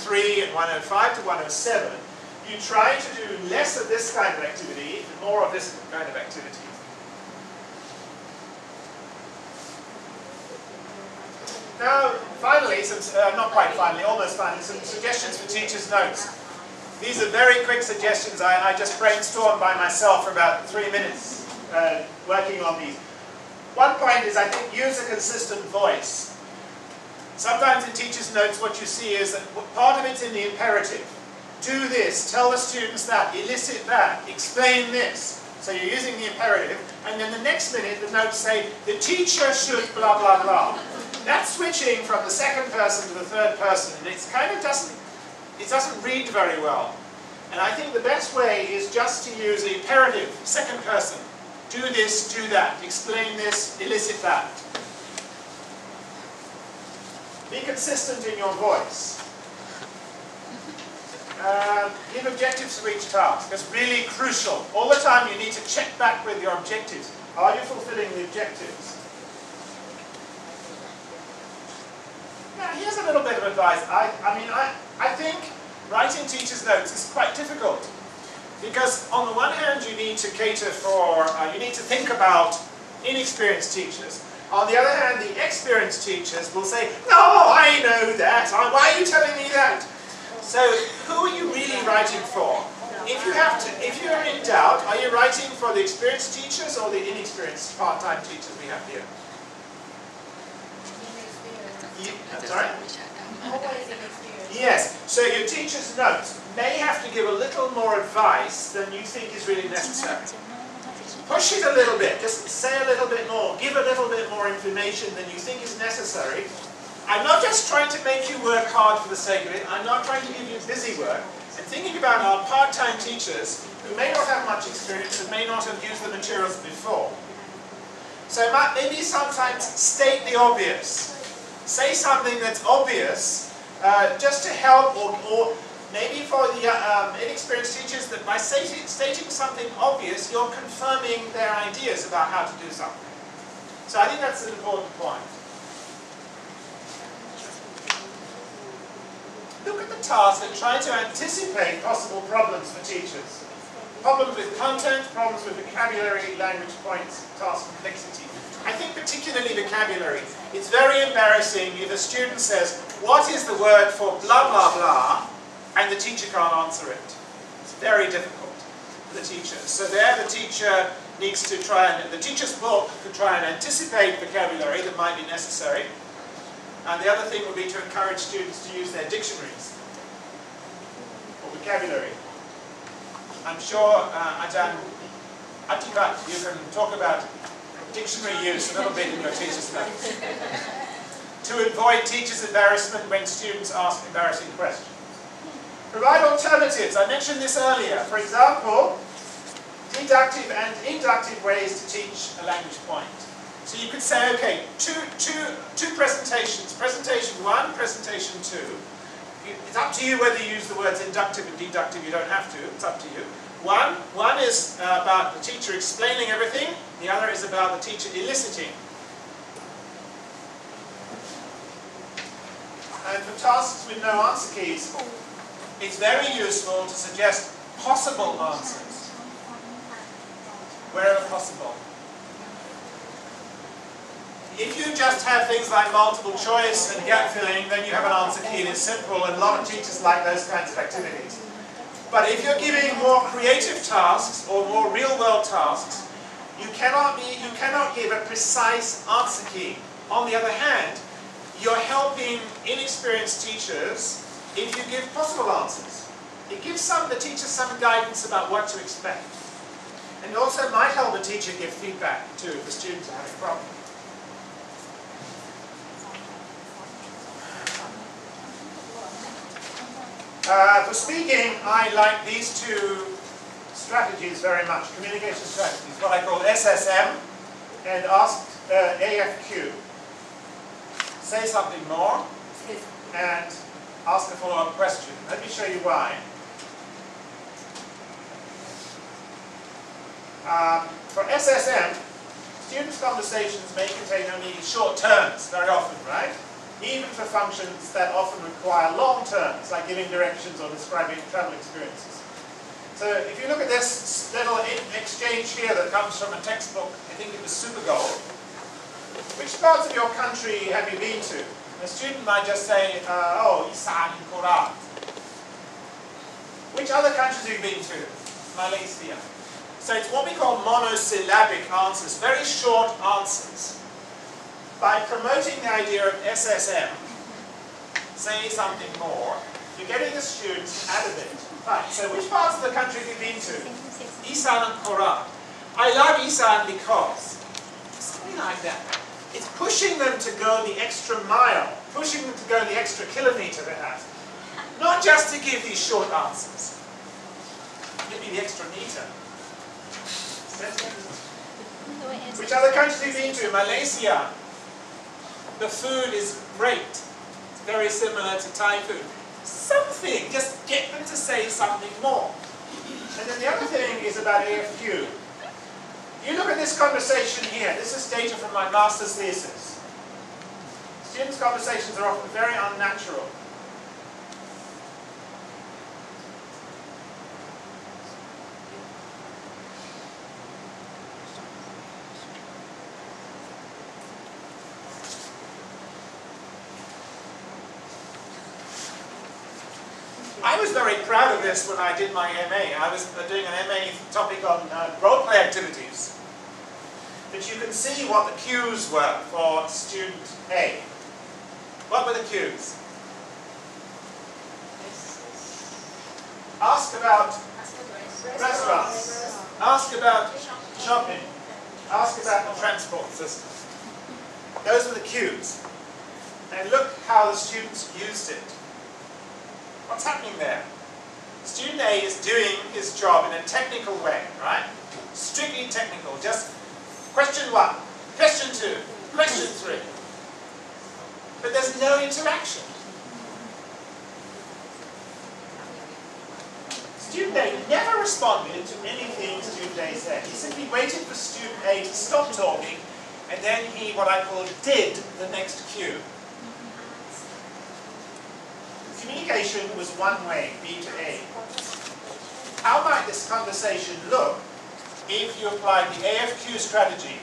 103 and 105 to 107, you try to do less of this kind of activity and more of this kind of activity. Now, finally, not quite finally, almost finally, some suggestions for teachers' notes. These are very quick suggestions. I just brainstormed by myself for about 3 minutes working on these. One point is, I think, use a consistent voice. Sometimes in teachers' notes what you see is that part of it's in the imperative. Do this, tell the students that, elicit that, explain this. So you're using the imperative, and then the next minute the notes say, the teacher should blah blah blah. That's switching from the second person to the third person, and it kind of doesn't read very well. And I think the best way is just to use the imperative, second person. Do this, do that, explain this, elicit that. Be consistent in your voice. Give objectives for each task. That's really crucial. All the time you need to check back with your objectives. Are you fulfilling the objectives? Now here's a little bit of advice. I think writing teachers' notes is quite difficult. Because on the one hand you need to cater for, you need to think about inexperienced teachers. On the other hand, the experienced teachers will say, no, I know that. Why are you telling me that? So, who are you really writing for? If you're in doubt, are you writing for the experienced teachers or the inexperienced part-time teachers we have here? Sorry? Yes. So your teacher's notes may have to give a little more advice than you think is really necessary. Push it a little bit, just say a little bit more, give a little bit more information than you think is necessary. I'm not just trying to make you work hard for the sake of it, I'm not trying to give you busy work. I'm thinking about our part-time teachers who may not have much experience and may not have used the materials before. So maybe sometimes state the obvious. Say something that's obvious just to help, or maybe for the inexperienced teachers, that by stating something obvious, you're confirming their ideas about how to do something. So I think that's an important point. Look at the task and try to anticipate possible problems for teachers. Problems with content, problems with vocabulary, language points, task complexity. I think particularly vocabulary. It's very embarrassing if a student says, what is the word for blah blah blah? And the teacher can't answer it. It's very difficult for the teacher. So there the teacher needs to try and, the teacher's book could try and anticipate vocabulary that might be necessary. And the other thing would be to encourage students to use their dictionaries for vocabulary. I'm sure, Aj.Jonathan, you can talk about dictionary use a little bit in your teacher's notes. To avoid teachers' embarrassment when students ask embarrassing questions. Provide alternatives. I mentioned this earlier. For example, deductive and inductive ways to teach a language point. So you could say, okay, two presentations. Presentation 1, presentation 2. It's up to you whether you use the words inductive and deductive. You don't have to. It's up to you. One is about the teacher explaining everything. The other is about the teacher eliciting. And for tasks with no answer keys, it's very useful to suggest possible answers, wherever possible. If you just have things like multiple choice and gap filling, then you have an answer key and it's simple, and a lot of teachers like those kinds of activities. But if you're giving more creative tasks or more real-world tasks, you cannot give a precise answer key. On the other hand, you're helping inexperienced teachers if you give possible answers. It gives the teacher some guidance about what to expect. And it also might help the teacher give feedback to the students who have a problem. For speaking, I like these two strategies very much, communication strategies, what I call SSM and AFQ. Say something more and ask a follow-up question. Let me show you why. For SSM, students' conversations may contain only short terms very often, right? even for functions that often require long terms, like giving directions or describing travel experiences. So if you look at this little exchange here that comes from a textbook, I think it was Super Gold. Which parts of your country have you been to? And a student might just say, oh, Isan and Korat. Which other countries have you been to? Malaysia. So it's what we call monosyllabic answers, very short answers. By promoting the idea of SSM, say something more, you're getting the students to add a bit. Right, so which parts of the country have you been to? Isan and Korat. I love Isan because, something like that. It's pushing them to go the extra mile, pushing them to go the extra kilometre perhaps. Not just to give these short answers. Give me the extra metre. Which other countries have you been to? Malaysia. The food is great. It's very similar to Thai food. Something, just get them to say something more. And then the other thing is about AFQ. You look at this conversation here. This is data from my master's thesis. Students' conversations are often very unnatural. I was very proud of this when I did my MA. I was doing an MA topic on role play activities. But you can see what the cues were for student A. What were the cues? Ask about restaurants. Ask about shopping. Ask about the transport system. Those were the cues. And look how the students used it. What's happening there? Student A is doing his job in a technical way, right? Strictly technical. Just question 1, question 2, question 3. But there's no interaction. Student A never responded to anything student A said. He simply waited for student A to stop talking, and then he, what I call, did the next cue. Communication was one way, B to A. How might this conversation look if you applied the AFQ strategy?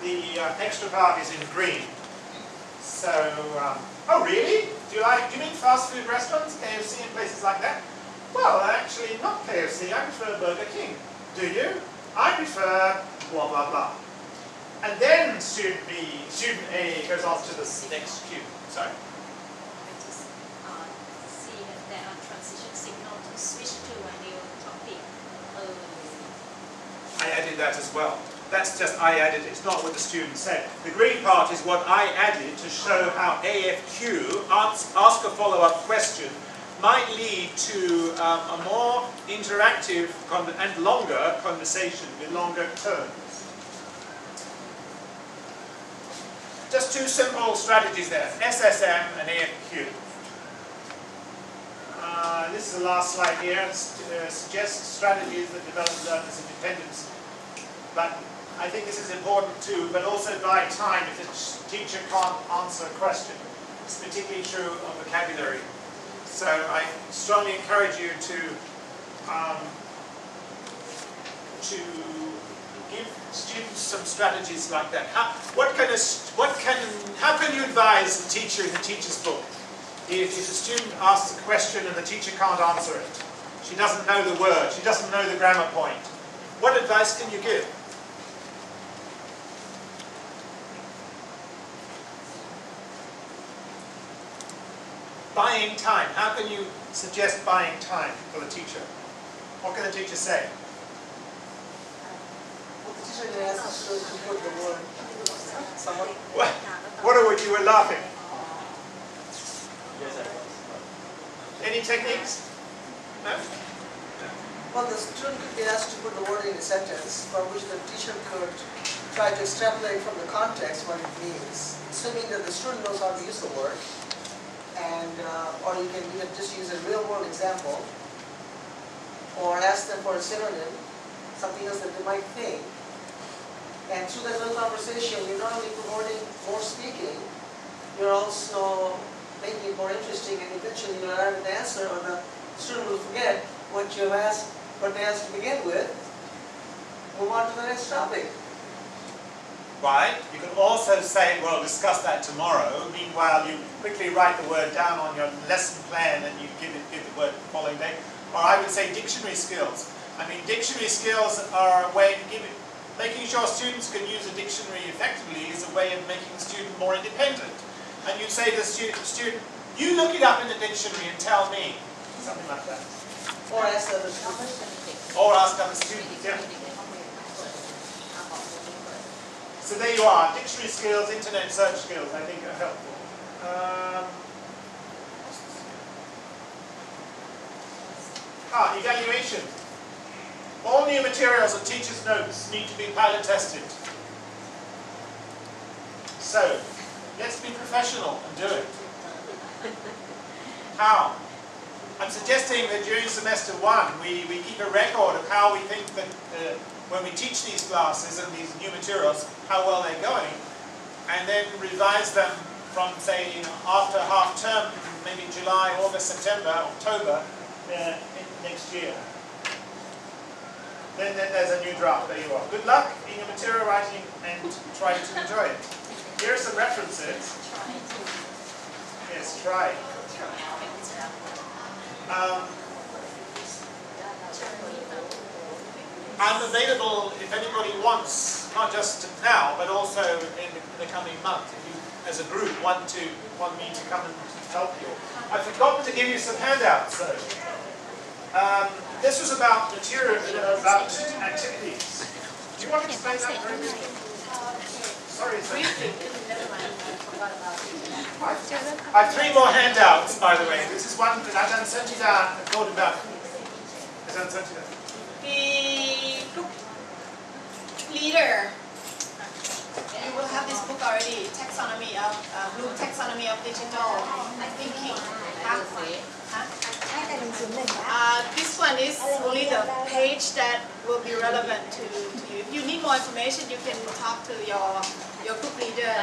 The extra part is in green. So, oh really? Do you mean fast food restaurants, KFC and places like that? Well, actually not KFC, I prefer Burger King. Do you? I prefer blah blah blah. And then student A goes off to the next cue. Sorry? I just see that there are transition signals to switch to a new topic. I added that as well. That's just I added, it's not what the student said. The green part is what I added to show how AFQ, ask a follow-up question, might lead to a more interactive and longer conversation with longer terms. Just two simple strategies there, SSM and AFQ. This is the last slide here. It suggests strategies that develop learners' independence. But I think this is important too, but also by time if the teacher can't answer a question. It's particularly true of vocabulary. So I strongly encourage you to give students some strategies like that. How can you advise the teacher in the teacher's book if a student asks a question and the teacher can't answer it? She doesn't know the word, she doesn't know the grammar point. What advice can you give? Buying time. How can you suggest buying time for the teacher? What can the teacher say? The teacher asks to put the word someone. What are you were laughing? Any techniques? No? Well, the student could be asked to put the word in a sentence, for which the teacher could try to extrapolate from the context what it means, assuming that the student knows how to use the word, and or you can just use a real-world example, or ask them for a synonym, something else that they might think. And through that little conversation, you're not only promoting more speaking, you're also making it more interesting, and eventually you'll arrive at the answer, or the student will forget what you have asked, what they asked to begin with, move on to the next topic. Right. You can also say, well, discuss that tomorrow. Meanwhile, you quickly write the word down on your lesson plan and you give the word the following day. Or I would say dictionary skills. I mean, dictionary skills are a way of making sure students can use a dictionary effectively is a way of making the student more independent. And you say to the student, you look it up in the dictionary and tell me. Something like that. Or ask other students. Or ask other students, yeah. So there you are, dictionary skills, internet search skills, I think are helpful. Evaluation. All new materials and teachers' notes need to be pilot tested. So, let's be professional and do it. How? I'm suggesting that during semester 1 we keep a record of how we think that when we teach these classes and these new materials, how well they're going, and then revise them from, say, after half term, maybe July, August, September, October next year. Then there's a new draft. There you are. Good luck in your material writing and try to enjoy it. Here are some references. Yes, try. I'm available if anybody wants, not just now, but also in the coming month, if you, as a group, want me to come and help you. I've forgotten to give you some handouts, though. This was about material, about activities. Do you want to explain that very briefly? Sorry, I have 3 more handouts, by the way. This is one that Aj.Jonathan told about. Aj.Jonathan. The group leader, you will have this book already, Taxonomy of Bloom Taxonomy of Digital Thinking. This one is only the page that will be relevant to you. If you need more information, you can talk to your group leader.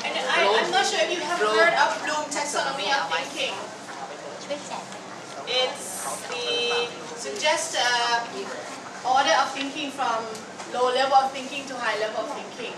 And I'm not sure if you have heard of Bloom Taxonomy of Thinking. Suggests order of thinking from low level of thinking to high level of thinking.